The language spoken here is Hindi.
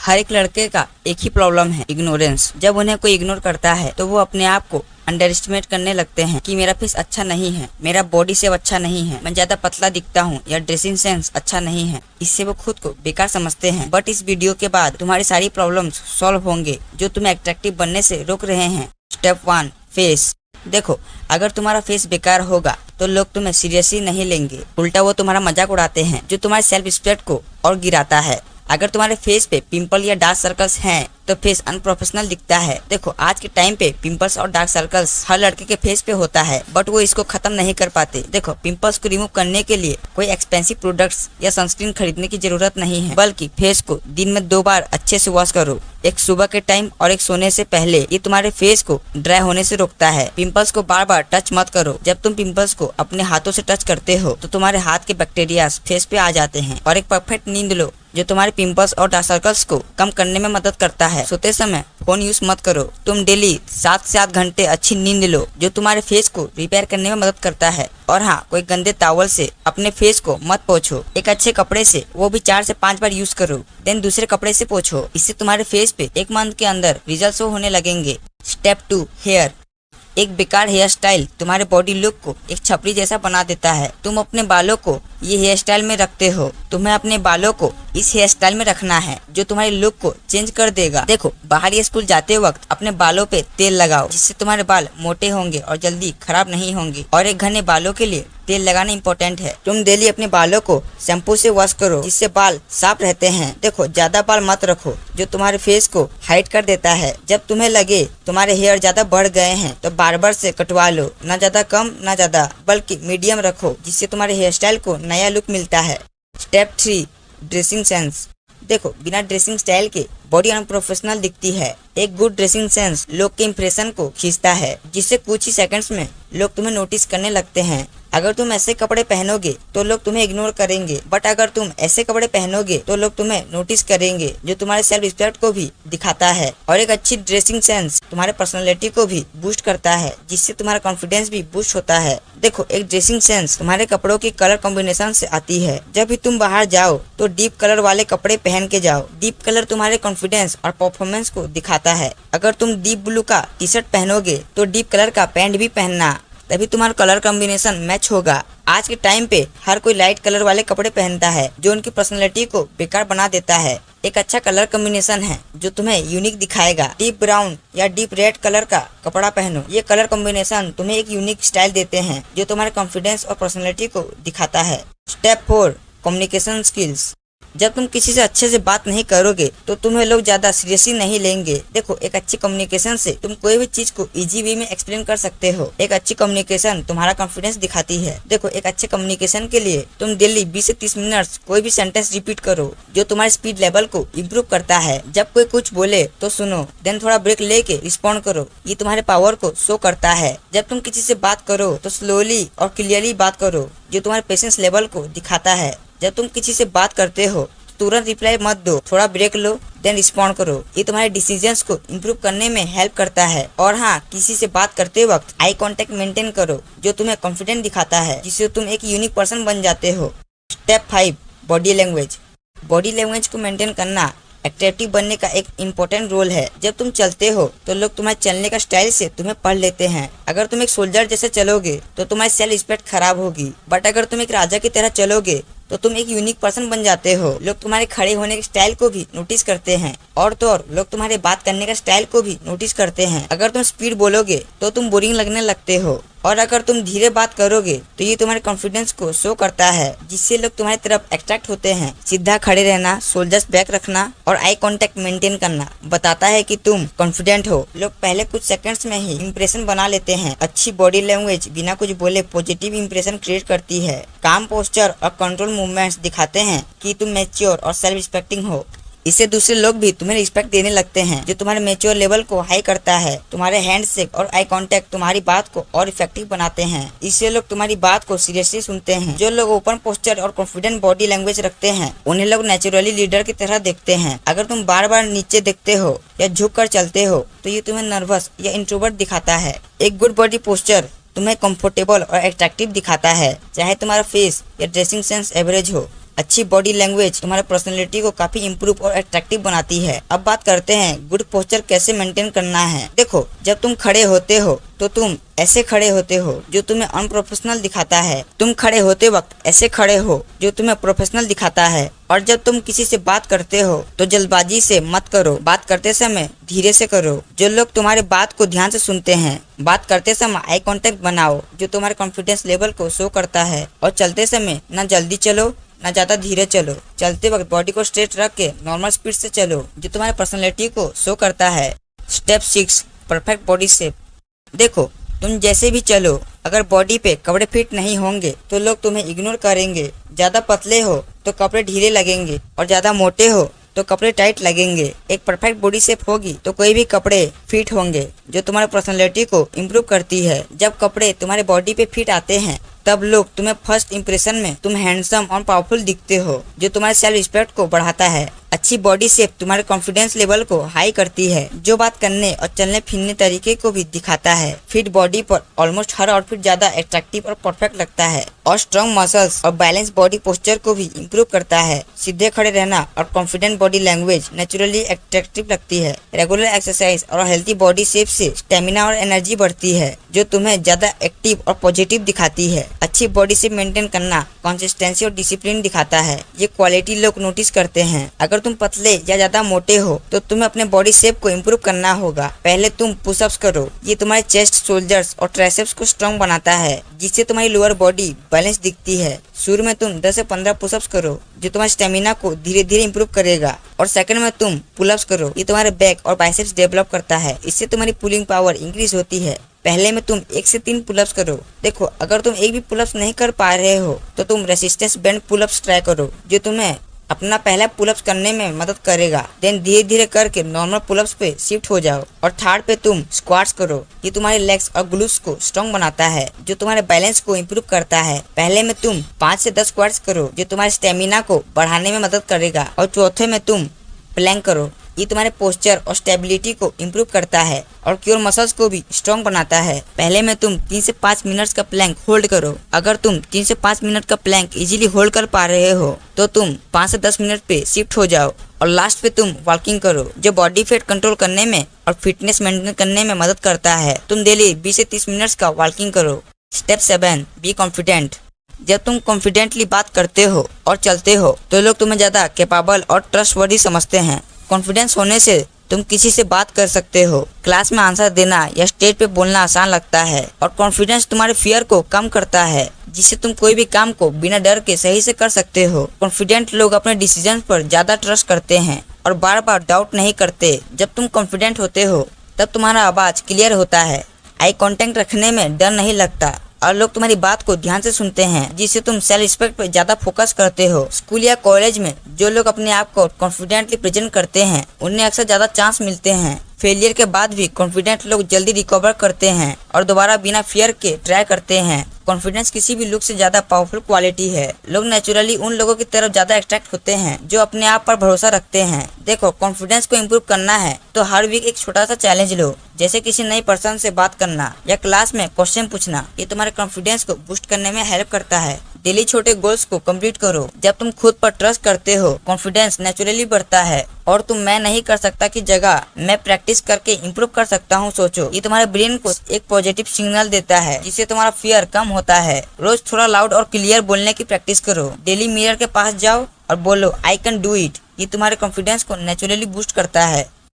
हर एक लड़के का एक ही प्रॉब्लम है, इग्नोरेंस। जब उन्हें कोई इग्नोर करता है तो वो अपने आप को अंडर एस्टिमेट करने लगते हैं कि मेरा फेस अच्छा नहीं है, मेरा बॉडी शेप अच्छा नहीं है, मैं ज्यादा पतला दिखता हूँ या ड्रेसिंग सेंस अच्छा नहीं है। इससे वो खुद को बेकार समझते हैं। बट इस वीडियो के बाद तुम्हारी सारी प्रॉब्लम्स सॉल्व होंगे जो तुम्हें अट्रैक्टिव बनने से रोक रहे हैं। Step 1, face. देखो, अगर तुम्हारा फेस बेकार होगा तो लोग तुम्हें सीरियसली नहीं लेंगे, उल्टा वो तुम्हारा मजाक उड़ाते हैं, जो तुम्हारे सेल्फ रिस्पेक्ट को और गिराता है। अगर तुम्हारे फेस पे पिंपल या डार्क सर्कल्स हैं तो फेस अनप्रोफेशनल दिखता है। देखो, आज के टाइम पे पिंपल्स और डार्क सर्कल्स हर लड़के के फेस पे होता है, बट वो इसको खत्म नहीं कर पाते। देखो, पिंपल्स को रिमूव करने के लिए कोई एक्सपेंसिव प्रोडक्ट्स या सनस्क्रीन खरीदने की जरूरत नहीं है, बल्कि फेस को दिन में 2 बार अच्छे से वॉश करो, एक सुबह के टाइम और एक सोने से पहले। ये तुम्हारे फेस को ड्राई होने से रोकता है। पिंपल्स को बार बार टच मत करो। जब तुम पिंपल्स को अपने हाथों से टच करते हो तो तुम्हारे हाथ के बैक्टीरिया फेस पे आ जाते हैं। और एक परफेक्ट नींद लो जो तुम्हारे पिंपल्स और डार्क सर्कल्स को कम करने में मदद करता है। सोते समय फोन यूज मत करो। तुम डेली 7 से 8 घंटे अच्छी नींद लो जो तुम्हारे फेस को रिपेयर करने में मदद करता है। और हाँ, कोई गंदे टॉवल से अपने फेस को मत पोंछो। एक अच्छे कपड़े से, वो भी 4 से 5 बार यूज करो, देन दूसरे कपड़े से पोंछो। इससे तुम्हारे फेस पे 1 मंथ के अंदर रिजल्ट शो होने लगेंगे। Step 2, hair. एक बेकार हेयर स्टाइल तुम्हारे बॉडी लुक को एक छपरी जैसा बना देता है। तुम अपने बालों को ये हेयर स्टाइल में रखते हो, तुम्हें अपने बालों को इस हेयर स्टाइल में रखना है जो तुम्हारे लुक को चेंज कर देगा। देखो, बाहर या स्कूल जाते वक्त अपने बालों पे तेल लगाओ, जिससे तुम्हारे बाल मोटे होंगे और जल्दी खराब नहीं होंगे। और एक घने बालों के लिए तेल लगाना इम्पोर्टेंट है। तुम डेली अपने बालों को शैम्पू से वॉश करो, जिससे बाल साफ रहते हैं। देखो, ज्यादा बाल मत रखो जो तुम्हारे फेस को हाइड कर देता है। जब तुम्हें लगे तुम्हारे हेयर ज्यादा बढ़ गए हैं तो बार्बर से कटवा लो। ना ज्यादा कम ना ज्यादा, बल्कि मीडियम रखो, जिससे तुम्हारे हेयर स्टाइल को नया लुक मिलता है। Step 3, dressing sense. देखो, बिना ड्रेसिंग स्टाइल के बॉडी अनप्रोफेशनल दिखती है। एक गुड ड्रेसिंग सेंस लोग के इंप्रेशन को खींचता है, जिससे कुछ ही सेकंड्स में लोग तुम्हें नोटिस करने लगते हैं। अगर तुम ऐसे कपड़े पहनोगे तो लोग तुम्हें इग्नोर करेंगे, बट अगर तुम ऐसे कपड़े पहनोगे तो लोग तुम्हें नोटिस करेंगे, जो तुम्हारे सेल्फ रिस्पेक्ट को भी दिखाता है। और एक अच्छी ड्रेसिंग सेंस तुम्हारे पर्सनालिटी को भी बूस्ट करता है, जिससे तुम्हारा कॉन्फिडेंस भी बूस्ट होता है। देखो, एक ड्रेसिंग सेंस तुम्हारे कपड़ों की कलर कॉम्बिनेशन से आती है। जब भी तुम बाहर जाओ तो डीप कलर वाले कपड़े पहन के जाओ। डीप कलर तुम्हारे कॉन्फिडेंस और परफॉर्मेंस को दिखाता है। अगर तुम डीप ब्लू का टी शर्ट पहनोगे तो डीप कलर का पैंट भी पहनना, तभी तुम्हारा कलर कॉम्बिनेशन मैच होगा। आज के टाइम पे हर कोई लाइट कलर वाले कपड़े पहनता है, जो उनकी पर्सनैलिटी को बेकार बना देता है। एक अच्छा कलर कॉम्बिनेशन है जो तुम्हें यूनिक दिखाएगा। डीप ब्राउन या डीप रेड कलर का कपड़ा पहनो। ये कलर कॉम्बिनेशन तुम्हें एक यूनिक स्टाइल देते हैं, जो तुम्हारे कॉन्फिडेंस और पर्सनैलिटी को दिखाता है। Step 4, communication skills. जब तुम किसी से अच्छे से बात नहीं करोगे तो तुम्हें लोग ज्यादा सीरियसली नहीं लेंगे। देखो, एक अच्छी कम्युनिकेशन से तुम कोई भी चीज को इजी वे में एक्सप्लेन कर सकते हो। एक अच्छी कम्युनिकेशन तुम्हारा कॉन्फिडेंस दिखाती है। देखो, एक अच्छे कम्युनिकेशन के लिए तुम डेली 20 से 30 मिनट कोई भी सेंटेंस रिपीट करो, जो तुम्हारे स्पीड लेवल को इम्प्रूव करता है। जब कोई कुछ बोले तो सुनो, देन थोड़ा ब्रेक लेके रिस्पॉन्ड करो। ये तुम्हारे पावर को शो करता है। जब तुम किसी से बात करो तो स्लोली और क्लियरली बात करो, जो तुम्हारे पेशेंस लेवल को दिखाता है। जब तुम किसी से बात करते हो तो तुरंत रिप्लाई मत दो, थोड़ा ब्रेक लो देन रिस्पॉन्ड करो। ये तुम्हारे डिसीजंस को इम्प्रूव करने में हेल्प करता है। और हाँ, किसी से बात करते वक्त आई कांटेक्ट मेंटेन करो, जो तुम्हें कॉन्फिडेंट दिखाता है, जिससे तुम एक यूनिक पर्सन बन जाते हो। Step 5, body language. Body language को मेंटेन करना अट्रैक्टिव बनने का एक इम्पोर्टेंट रोल है। जब तुम चलते हो तो लोग तुम्हारे चलने का स्टाइल से तुम्हें पढ़ लेते हैं। अगर तुम एक सोल्जर जैसे चलोगे तो तुम्हारी सेल्फ रिस्पेक्ट खराब होगी, बट अगर तुम एक राजा की तरह चलोगे तो तुम एक यूनिक पर्सन बन जाते हो। लोग तुम्हारे खड़े होने के स्टाइल को भी नोटिस करते हैं, और तो और लोग तुम्हारे बात करने का स्टाइल को भी नोटिस करते हैं। अगर तुम स्पीड बोलोगे तो तुम बोरिंग लगने लगते हो, और अगर तुम धीरे बात करोगे तो ये तुम्हारे कॉन्फिडेंस को शो करता है, जिससे लोग तुम्हारी तरफ अट्रैक्ट होते हैं। सीधा खड़े रहना, शोल्डर्स बैक रखना और आई कांटेक्ट मेंटेन करना बताता है कि तुम कॉन्फिडेंट हो। लोग पहले कुछ सेकंड्स में ही इंप्रेशन बना लेते हैं। अच्छी बॉडी लैंग्वेज बिना कुछ बोले पॉजिटिव इंप्रेशन क्रिएट करती है। काम पोस्चर और कंट्रोल मूवमेंट्स दिखाते हैं कि तुम मैच्योर और सेल्फ रिस्पेक्टिंग हो। इससे दूसरे लोग भी तुम्हें रिस्पेक्ट देने लगते हैं, जो तुम्हारे मैच्योर लेवल को हाई करता है। तुम्हारे हैंडशेक और आई कांटेक्ट तुम्हारी बात को और इफेक्टिव बनाते हैं। इससे लोग तुम्हारी बात को सीरियसली सुनते हैं। जो लोग ओपन पोस्चर और कॉन्फिडेंट बॉडी लैंग्वेज रखते हैं, उन्हें लोग नेचुरली लीडर की तरह देखते हैं। अगर तुम बार बार नीचे देखते हो या झुक कर चलते हो तो ये तुम्हें नर्वस या इंट्रोवर्ट दिखाता है। एक गुड बॉडी पोस्चर तुम्हें कंफर्टेबल और अट्रैक्टिव दिखाता है, चाहे तुम्हारा फेस या ड्रेसिंग सेंस एवरेज हो। अच्छी बॉडी लैंग्वेज तुम्हारे पर्सनैलिटी को काफी इम्प्रूव और अट्रैक्टिव बनाती है। अब बात करते हैं गुड पोस्चर कैसे मेंटेन करना है। देखो, जब तुम खड़े होते हो तो तुम ऐसे खड़े होते हो जो तुम्हें अनप्रोफेशनल दिखाता है। तुम खड़े होते वक्त ऐसे खड़े हो जो तुम्हें प्रोफेशनल दिखाता है। और जब तुम किसी से बात करते हो तो जल्दबाजी से मत करो। बात करते समय धीरे से करो। जो लोग तुम्हारे बात को ध्यान से सुनते हैं, बात करते समय आई कांटेक्ट बनाओ जो तुम्हारे कॉन्फिडेंस लेवल को शो करता है। और चलते समय ना जल्दी चलो ना ज्यादा धीरे चलो। चलते वक्त बॉडी को स्ट्रेट रख के नॉर्मल स्पीड से चलो जो तुम्हारे पर्सनैलिटी को शो करता है। Step 6, perfect body shape. देखो, तुम जैसे भी चलो, अगर बॉडी पे कपड़े फिट नहीं होंगे तो लोग तुम्हें इग्नोर करेंगे। ज्यादा पतले हो तो कपड़े ढीले लगेंगे और ज्यादा मोटे हो तो कपड़े टाइट लगेंगे। एक परफेक्ट बॉडी शेप होगी तो कोई भी कपड़े फिट होंगे जो तुम्हारे पर्सनैलिटी को इम्प्रूव करती है। जब कपड़े तुम्हारे बॉडी पे फिट आते हैं तब लोग तुम्हें फर्स्ट इंप्रेशन में तुम हैंडसम और पावरफुल दिखते हो जो तुम्हारे सेल्फ रिस्पेक्ट को बढ़ाता है। अच्छी बॉडी शेप तुम्हारे कॉन्फिडेंस लेवल को हाई करती है जो बात करने और चलने फिरने तरीके को भी दिखाता है। फिट बॉडी पर ऑलमोस्ट हर आउटफिट ज्यादा अट्रैक्टिव और परफेक्ट लगता है। और स्ट्रॉन्ग मसल्स और बैलेंस बॉडी पोस्चर को भी इम्प्रूव करता है। सीधे खड़े रहना और confident body language naturally attractive लगती है। रेगुलर एक्सरसाइज और हेल्थी बॉडी शेप से स्टेमिना और एनर्जी बढ़ती है जो तुम्हें ज्यादा एक्टिव और पॉजिटिव दिखाती है। अच्छी बॉडी शेप मेंटेन करना कंसिस्टेंसी और डिसिप्लिन दिखाता है। ये क्वालिटी लोग नोटिस करते हैं। अगर तुम पतले या ज्यादा मोटे हो तो तुम्हें अपने बॉडी शेप को इम्प्रूव करना होगा। पहले तुम पुशअप्स करो। ये तुम्हारे चेस्ट, शोल्डर्स और ट्राइसेप्स को स्ट्रॉन्ग बनाता है जिससे तुम्हारी लोअर बॉडी बैलेंस दिखती है। शुरू में तुम 10 से 15 पुशअप्स करो जो तुम्हारे स्टेमिना को धीरे धीरे इम्प्रूव करेगा। और सेकंड में तुम पुलअप्स करो। ये तुम्हारे बैक और बाइसेप्स डेवलप करता है। इससे तुम्हारी पुलिंग पावर इंक्रीज होती है। पहले में तुम 1 से 3 पुलअप्स करो। देखो, अगर तुम एक भी पुलअप्स नहीं कर पा रहे हो तो तुम रेसिस्टेंस बेंड पुलअप्स ट्राई करो जो तुम्हें अपना पहला पुलअप्स करने में मदद करेगा। देन धीरे धीरे करके नॉर्मल पुलअप्स पे शिफ्ट हो जाओ। और थर्ड पे तुम स्क्वाट्स करो। ये तुम्हारे लेग्स और ग्लूट्स को स्ट्रॉन्ग बनाता है जो तुम्हारे बैलेंस को इम्प्रूव करता है। पहले में तुम 5 से 10 स्क्वाट्स करो जो तुम्हारे स्टेमिना को बढ़ाने में मदद करेगा। और चौथे में तुम प्लैंक करो। ये तुम्हारे पोस्चर और स्टेबिलिटी को इम्प्रूव करता है और क्योर मसल्स को भी स्ट्रॉन्ग बनाता है। पहले में तुम 3 से 5 मिनट्स का प्लैंक होल्ड करो। अगर तुम 3 से 5 मिनट का प्लैंक इजीली होल्ड कर पा रहे हो तो तुम 5 से 10 मिनट पे शिफ्ट हो जाओ। और लास्ट पे तुम वॉकिंग करो जो बॉडी फैट कंट्रोल करने में और फिटनेस मेंटेन करने में मदद करता है। तुम डेली 20 से 30 मिनट्स का वॉकिंग करो। Step 7, be confident. जब तुम कॉन्फिडेंटली बात करते हो और चलते हो तो लोग तुम्हें ज्यादा कैपेबल और ट्रस्टवर्दी समझते हैं। कॉन्फिडेंस होने से तुम किसी से बात कर सकते हो। क्लास में आंसर देना या स्टेज पे बोलना आसान लगता है। और कॉन्फिडेंस तुम्हारे फियर को कम करता है जिससे तुम कोई भी काम को बिना डर के सही से कर सकते हो। कॉन्फिडेंट लोग अपने डिसीजन पर ज्यादा ट्रस्ट करते हैं और बार बार डाउट नहीं करते। जब तुम कॉन्फिडेंट होते हो तब तुम्हारा आवाज क्लियर होता है। आई कांटेक्ट रखने में डर नहीं लगता और लोग तुम्हारी बात को ध्यान से सुनते हैं जिससे तुम सेल्फ रिस्पेक्ट पर ज्यादा फोकस करते हो। स्कूल या कॉलेज में जो लोग अपने आप को कॉन्फिडेंटली प्रेजेंट करते हैं उन्हें अक्सर ज्यादा चांस मिलते हैं। फेलियर के बाद भी कॉन्फिडेंट लोग जल्दी रिकवर करते हैं और दोबारा बिना फियर के ट्राई करते हैं। कॉन्फिडेंस किसी भी लुक से ज्यादा पावरफुल क्वालिटी है। लोग नेचुरली उन लोगों की तरफ ज्यादा अट्रैक्ट होते हैं जो अपने आप पर भरोसा रखते हैं। देखो, कॉन्फिडेंस को इम्प्रूव करना है तो हर वीक एक छोटा सा चैलेंज लो, जैसे किसी नई पर्सन से बात करना या क्लास में क्वेश्चन पूछना। ये तुम्हारे कॉन्फिडेंस को बूस्ट करने में हेल्प करता है। डेली छोटे गोल्स को कंप्लीट करो। जब तुम खुद पर ट्रस्ट करते हो कॉन्फिडेंस नेचुरली बढ़ता है और तुम मैं नहीं कर सकता की जगह मैं प्रैक्टिस करके इम्प्रूव कर सकता हूँ सोचो। ये तुम्हारे ब्रेन को एक पॉजिटिव सिग्नल देता है जिससे तुम्हारा फियर कम होता है। रोज थोड़ा लाउड और क्लियर बोलने की प्रैक्टिस करो। डेली मिरर के पास जाओ और बोलो आई कैन डू इट। ये तुम्हारे कॉन्फिडेंस को नेचुरली बूस्ट करता है।